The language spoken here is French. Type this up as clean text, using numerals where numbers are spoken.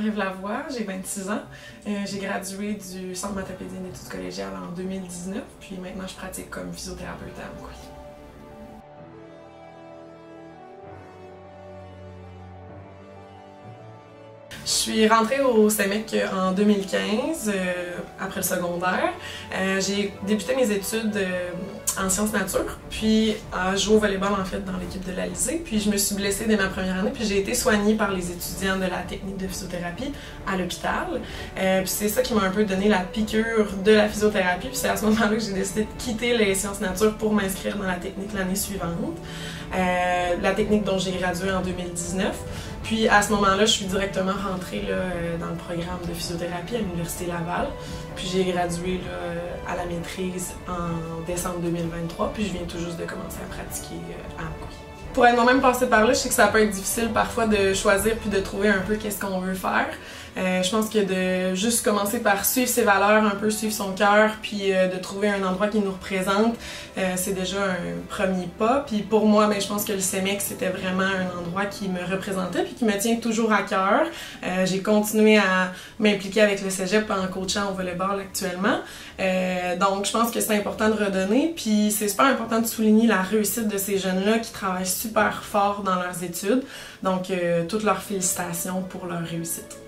Marie-Ève Lavoie, j'ai 26 ans. J'ai gradué du Centre matapédien d'études collégiales en 2019, puis maintenant je pratique comme physiothérapeute à Amqui. Je suis rentrée au CEMEC en 2015, après le secondaire. J'ai débuté mes études en sciences nature, puis je jouais au volleyball en fait dans l'équipe de l'Alizé. Puis je me suis blessée dès ma première année, puis j'ai été soignée par les étudiants de la technique de physiothérapie à l'hôpital. Puis c'est ça qui m'a un peu donné la piqûre de la physiothérapie. Puis c'est à ce moment-là que j'ai décidé de quitter les sciences nature pour m'inscrire dans la technique l'année suivante. La technique dont j'ai gradué en 2019. Puis à ce moment-là, je suis directement rentrée là, dans le programme de physiothérapie à l'Université Laval. Puis j'ai gradué là, à la maîtrise en décembre 2023, puis je viens tout juste de commencer à pratiquer à Amqui. Pour être moi-même passée par là, je sais que ça peut être difficile parfois de choisir puis de trouver un peu qu'est-ce qu'on veut faire. Je pense que de juste commencer par suivre ses valeurs, un peu suivre son cœur, puis de trouver un endroit qui nous représente, c'est déjà un premier pas. Puis pour moi, je pense que le CEMEC, c'était vraiment un endroit qui me représentait puis qui me tient toujours à cœur. J'ai continué à m'impliquer avec le cégep en coachant au volleyball actuellement. Donc je pense que c'est important de redonner, puis c'est super important de souligner la réussite de ces jeunes-là qui travaillent super fort dans leurs études. Donc toutes leurs félicitations pour leur réussite.